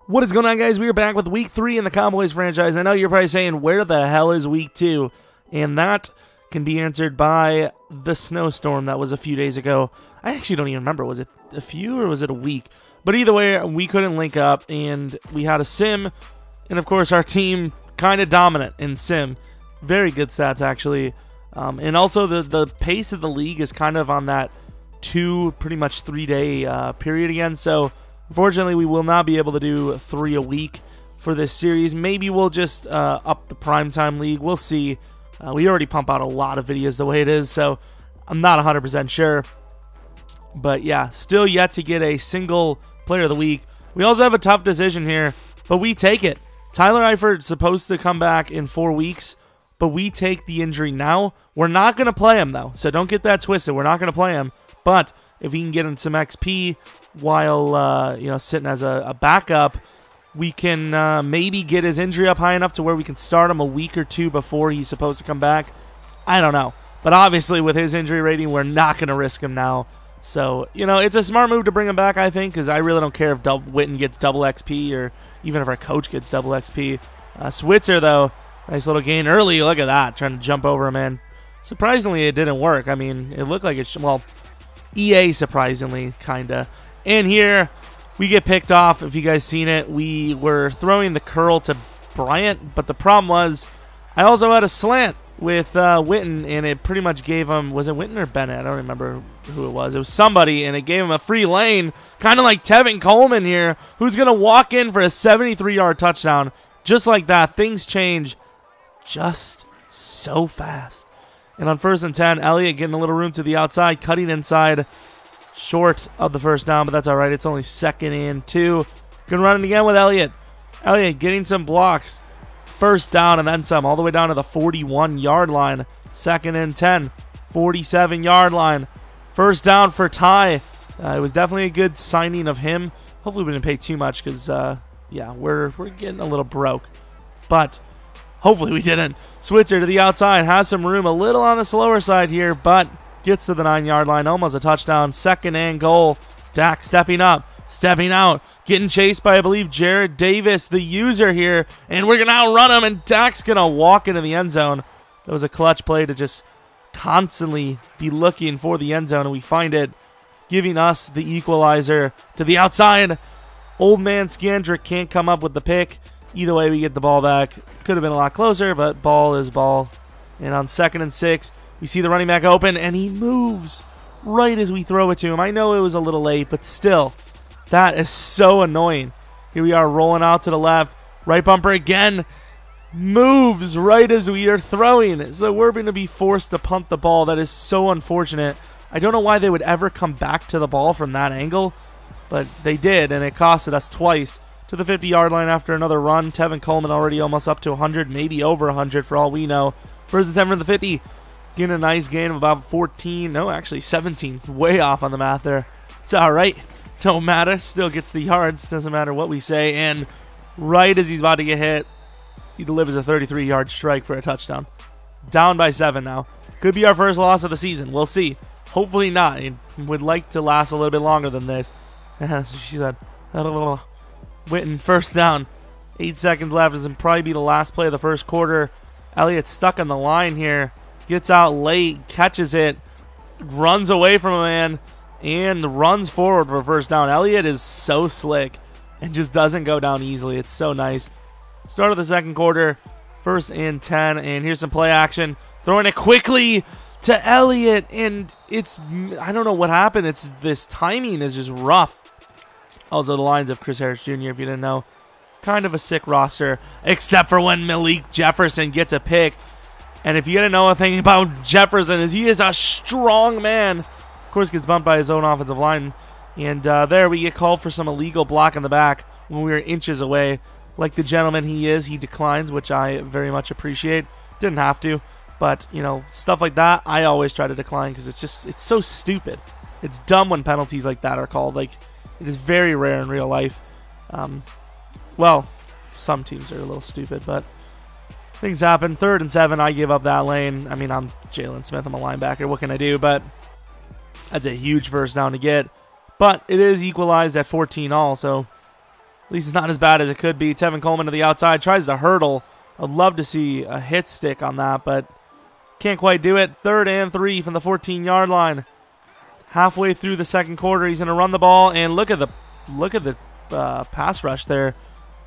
What is going on, guys? We are back with Week 3 in the Cowboys franchise. I know you're probably saying, where the hell is Week 2? And that can be answered by the snowstorm that was a few days ago. I actually don't even remember. Was it a few or was it a week? But either way, we couldn't link up, and we had a sim. And, of course, our team kind of dominant in sim. Very good stats, actually. And also, the pace of the league is kind of on that pretty much 3-day period again. So, unfortunately, we will not be able to do 3 a week for this series. Maybe we'll just up the primetime league. We'll see. We already pump out a lot of videos the way it is, so I'm not 100% sure. But yeah, still yet to get a single player of the week. We also have a tough decision here, but we take it. Tyler Eifert's supposed to come back in 4 weeks, but we take the injury now. We're not going to play him, though, so don't get that twisted. We're not going to play him, but if we can get him some XP while sitting as a backup, we can maybe get his injury up high enough to where we can start him a week or 2 before he's supposed to come back. I don't know. But obviously with his injury rating, we're not going to risk him now. So, it's a smart move to bring him back, I think, because I really don't care if Witten gets double XP or even if our coach gets double XP. Switzer, though, nice little gain early. Look at that, trying to jump over him, and surprisingly it didn't work. I mean, it looked like EA surprisingly, kind of. And here, we get picked off. If you guys seen it, we were throwing the curl to Bryant, but the problem was I also had a slant with Witten, and it pretty much gave him, was it Witten or Bennett? I don't remember who it was. It was somebody, and it gave him a free lane, kind of like Tevin Coleman here, who's going to walk in for a 73-yard touchdown. Just like that, things change just so fast. And on 1st and 10, Elliott getting a little room to the outside, cutting inside, short of the first down, but that's all right. It's only 2nd and 2. Gonna run it again with Elliott. Elliott getting some blocks. 1st down and then some, all the way down to the 41-yard line. 2nd and 10, 47-yard line. 1st down for Ty. It was definitely a good signing of him. Hopefully we didn't pay too much because, yeah, we're getting a little broke. But hopefully we didn't. Switzer to the outside, has some room, a little on the slower side here, but gets to the 9-yard line, almost a touchdown. 2nd and goal. Dak stepping up, stepping out, getting chased by, I believe, Jared Davis, the user here, and we're going to outrun him, and Dak's going to walk into the end zone. That was a clutch play to just constantly be looking for the end zone, and we find it, giving us the equalizer to the outside. Old man Scandrick can't come up with the pick. Either way, we get the ball back. Could have been a lot closer, but ball is ball. And on 2nd and 6, we see the running back open, and he moves right as we throw it to him. I know it was a little late, but still, that is so annoying. Here we are rolling out to the left. Right bumper again. Moves right as we are throwing. So we're going to be forced to punt the ball. That is so unfortunate. I don't know why they would ever come back to the ball from that angle, but they did, and it costed us twice. To the 50-yard line after another run. Tevin Coleman already almost up to 100, maybe over 100 for all we know. 1st and 10 from the 50. Getting a nice gain of about 14. No, actually 17. Way off on the math there. It's all right. Don't matter. Still gets the yards. Doesn't matter what we say. And right as he's about to get hit, he delivers a 33-yard strike for a touchdown. Down by 7 now. Could be our first loss of the season. We'll see. Hopefully not. It would like to last a little bit longer than this. So she said, Witten, 1st down. 8 seconds left. This will probably be the last play of the 1st quarter. Elliott stuck on the line here. Gets out late. Catches it. Runs away from a man. And runs forward for a 1st down. Elliott is so slick. And just doesn't go down easily. It's so nice. Start of the 2nd quarter. 1st and 10. And here's some play action. Throwing it quickly to Elliott. And it's, I don't know what happened. It's this timing is just rough. Also, the lines of Chris Harris Jr., if you didn't know. Kind of a sick roster, except for when Malik Jefferson gets a pick. And if you didn't know a thing about Jefferson, is he is a strong man. Of course, gets bumped by his own offensive line. And there we get called for some illegal block in the back when we were inches away. Like the gentleman he is, he declines, which I very much appreciate. Didn't have to. But, stuff like that, I always try to decline because it's so stupid. It's dumb when penalties like that are called. Like, it is very rare in real life. Well, some teams are a little stupid, but things happen. 3rd and 7, I give up that lane. I mean, I'm Jalen Smith. I'm a linebacker. What can I do? But that's a huge 1st down to get. But it is equalized at 14 all, so At least it's not as bad as it could be. Tevin Coleman to the outside, tries to hurdle. I'd love to see a hit stick on that, but can't quite do it. 3rd and 3 from the 14-yard line. Halfway through the second quarter, he's going to run the ball, and look at the pass rush there.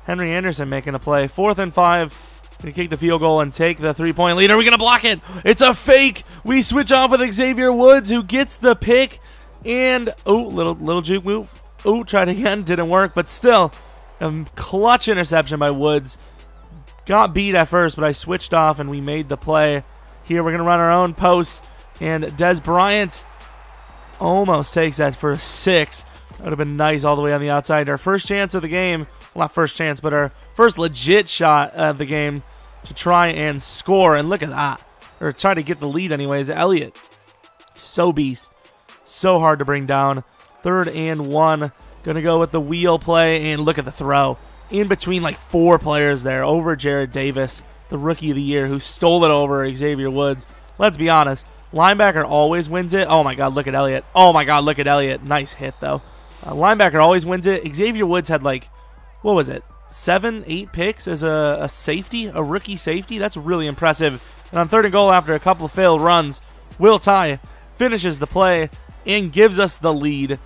Henry Anderson making a play. 4th and 5. Going to kick the field goal and take the 3-point lead. Are we going to block it? It's a fake. We switch off with Xavier Woods, who gets the pick. And, oh, little juke move. Oh, tried again. Didn't work, but still, a clutch interception by Woods. Got beat at first, but I switched off, and we made the play. Here, we're going to run our own post. And Dez Bryant almost takes that for a 6. That would have been nice all the way on the outside. Our first chance of the game. Well, not first chance, but our first legit shot of the game to try and score. And look at that. Or try to get the lead anyways. Elliott, so beast. So hard to bring down. 3rd and 1. Going to go with the wheel play. And look at the throw. In between like 4 players there. Over Jared Davis, the rookie of the year, who stole it over Xavier Woods. Let's be honest. Linebacker always wins it. Oh, my God, look at Elliott. Oh, my God, look at Elliott. Nice hit, though. Linebacker always wins it. Xavier Woods had like, what was it, 7, 8 picks as a safety, a rookie safety? That's really impressive. And on 3rd and goal after a couple of failed runs, Will Tye finishes the play and gives us the lead,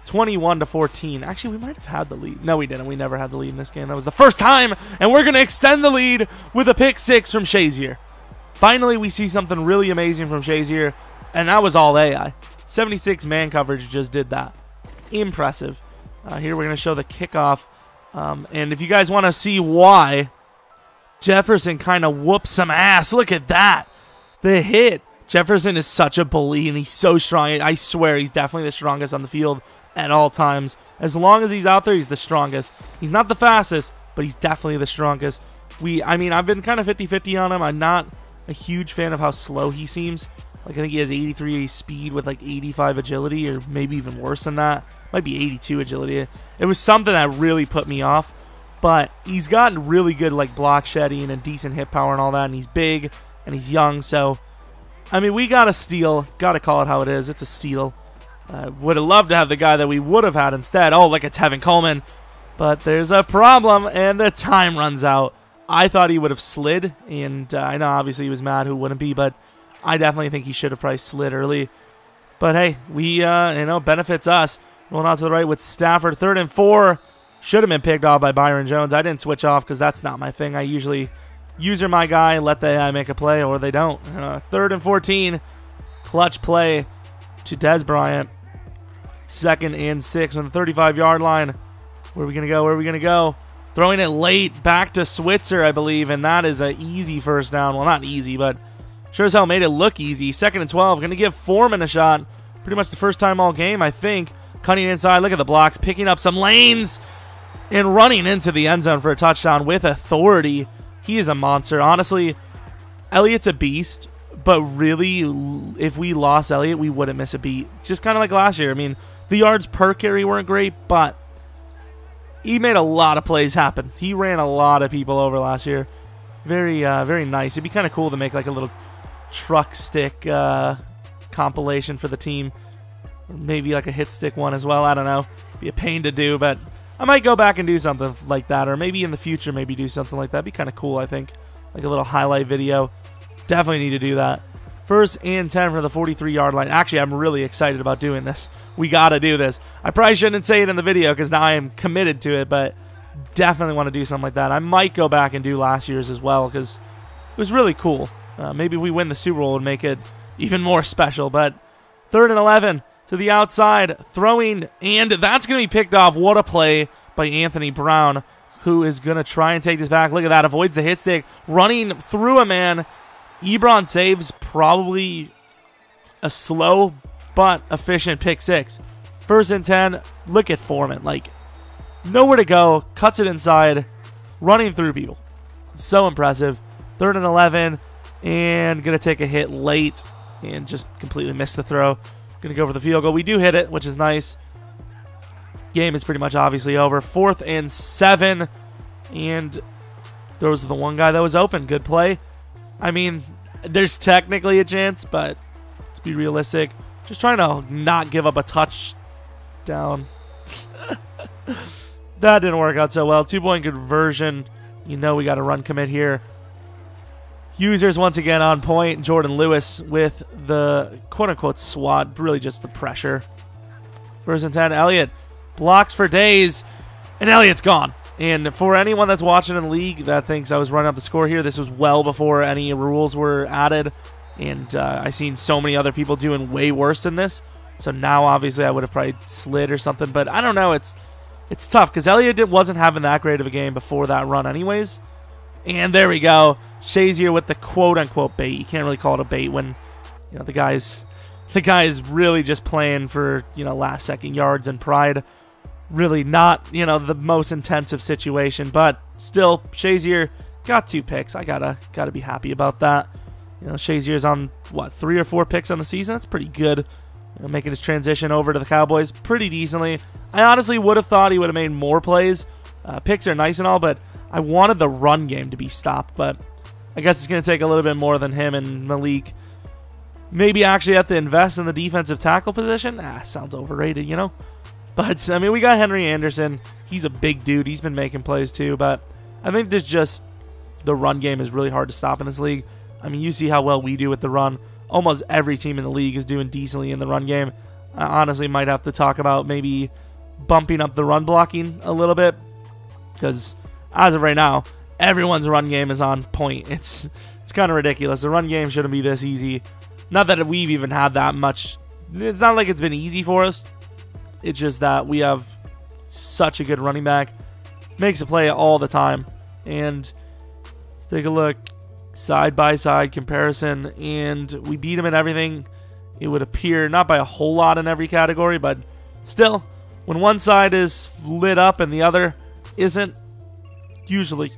21-14. Actually, we might have had the lead. No, we didn't. We never had the lead in this game. That was the first time, and we're going to extend the lead with a pick 6 from Shazier. Finally, we see something really amazing from Shazier, and that was all AI. 76 man coverage just did that. Impressive. Here we're going to show the kickoff. And if you guys want to see why Jefferson kind of whoops some ass, look at that. The hit. Jefferson is such a bully, and he's so strong. I swear he's definitely the strongest on the field at all times. As long as he's out there, he's the strongest. He's not the fastest, but he's definitely the strongest. I mean, I've been kind of 50-50 on him. I'm not a huge fan of how slow he seems. Like, I think he has 83 speed with like 85 agility, or maybe even worse than that. Might be 82 agility. It was something that really put me off. But he's gotten really good like block shedding and decent hit power and all that. And he's big and he's young. So, I mean, we got a steal. Got to call it how it is. It's a steal. Would have loved to have the guy that we would have had instead. Oh, look at Tevin Coleman. But there's a problem, and the time runs out. I thought he would have slid. And I know obviously he was mad. Who wouldn't be? But I definitely think he should have probably slid early. But hey, we, benefits us. Rolling out to the right with Stafford. 3rd and 4. Should have been picked off by Byron Jones. I didn't switch off because that's not my thing. I usually user my guy, let the AI make a play, or they don't. 3rd and 14. Clutch play to Dez Bryant. 2nd and 6 on the 35-yard line. Where are we going to go? Where are we going to go? Throwing it late back to Switzer, I believe, and that is an easy first down. Well, not easy, but sure as hell made it look easy. 2nd and 12. Going to give Foreman a shot. Pretty much the first time all game, I think. Cutting inside. Look at the blocks. Picking up some lanes and running into the end zone for a touchdown with authority. He is a monster. Honestly, Elliott's a beast, but really, if we lost Elliott, we wouldn't miss a beat. Just kind of like last year. I mean, the yards per carry weren't great, but he made a lot of plays happen. He ran a lot of people over last year. Very, very nice. It'd be kind of cool to make like a little truck stick compilation for the team. Maybe like a hit stick one as well. I don't know. Be a pain to do, but I might go back and do something like that, or maybe in the future maybe do something like that. It'd be kind of cool, I think. Like a little highlight video. Definitely need to do that. 1st and 10 for the 43-yard line. Actually, I'm really excited about doing this. We got to do this. I probably shouldn't say it in the video because now I am committed to it, but definitely want to do something like that. I might go back and do last year's as well because it was really cool. Maybe if we win the Super Bowl, it would make it even more special. But 3rd and 11 to the outside, throwing, and that's going to be picked off. What a play by Anthony Brown, who is going to try and take this back. Look at that. Avoids the hit stick. Running through a man. Ebron saves probably a slow but efficient pick 6. 1st and 10. Look at Foreman. Like, nowhere to go. Cuts it inside. Running through people. So impressive. 3rd and 11. And going to take a hit late. And just completely miss the throw. Going to go for the field goal. We do hit it, which is nice. Game is pretty much obviously over. 4th and 7. And throws to the one guy that was open. Good play. I mean, there's technically a chance, but let's be realistic. Just trying to not give up a touchdown. That didn't work out so well. 2-point conversion. You know we got a run commit here. Users once again on point. Jordan Lewis with the quote-unquote swat. Really just the pressure. 1st and 10. Elliott blocks for days. And Elliott's gone. And for anyone that's watching in the league that thinks I was running up the score here, this was well before any rules were added. And I've seen so many other people doing way worse than this. So now, obviously, I would have probably slid or something. But I don't know. It's tough because Elliott wasn't having that great of a game before that run anyways. And there we go. Shazier with the quote-unquote bait. You can't really call it a bait when the guy's really just playing for last-second yards and pride. Really not the most intensive situation, but still, Shazier got 2 picks. I gotta be happy about that. Shazier's on what, 3 or 4 picks on the season. That's pretty good. Making his transition over to the Cowboys pretty decently. I honestly would have thought he would have made more plays. Picks are nice and all, but I wanted the run game to be stopped. But I guess it's going to take a little bit more than him and Malik. Maybe actually have to invest in the defensive tackle position. Sounds overrated, But, I mean, we got Henry Anderson. He's a big dude. He's been making plays too. But I think the run game is really hard to stop in this league. I mean, you see how well we do with the run. Almost every team in the league is doing decently in the run game. I honestly might have to talk about maybe bumping up the run blocking a little bit. Because as of right now, everyone's run game is on point. It's kind of ridiculous. The run game shouldn't be this easy. Not that we've even had that much. It's not like it's been easy for us. It's just that we have such a good running back. Makes a play all the time. And take a look. Side-by-side comparison. And we beat him in everything. It would appear, not by a whole lot in every category, but still, when one side is lit up and the other isn't, usually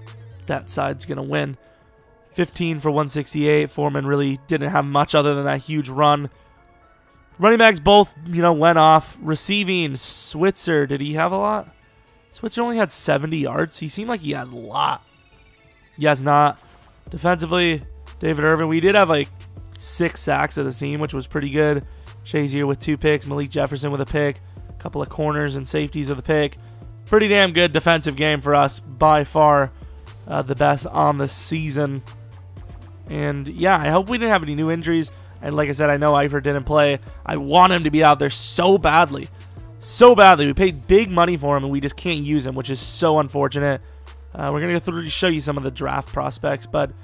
that side's going to win. 15 for 168. Foreman really didn't have much other than that huge run. Running backs both, went off. Receiving, Switzer, did he have a lot? Switzer only had 70 yards. He seemed like he had a lot. He has not. Defensively, David Irvin, we did have like 6 sacks of the team, which was pretty good. Shazier with 2 picks. Malik Jefferson with a pick. A couple of corners and safeties with a pick. Pretty damn good defensive game for us. By far the best on the season. And yeah, I hope we didn't have any new injuries. And like I said, I know Eifert didn't play. I want him to be out there so badly. So badly. We paid big money for him and we just can't use him, which is so unfortunate. We're going to go through to show you some of the draft prospects. But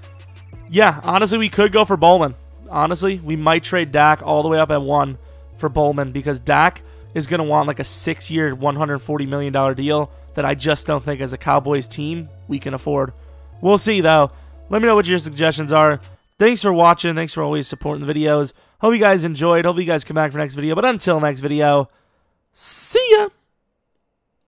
yeah, honestly, we could go for Bowman. Honestly, we might trade Dak all the way up at 1 for Bowman because Dak is going to want like a 6-year, $140 million deal that I just don't think as a Cowboys team we can afford. We'll see, though. Let me know what your suggestions are. Thanks for watching. Thanks for always supporting the videos. Hope you guys enjoyed. Hope you guys come back for next video. But until next video, see ya!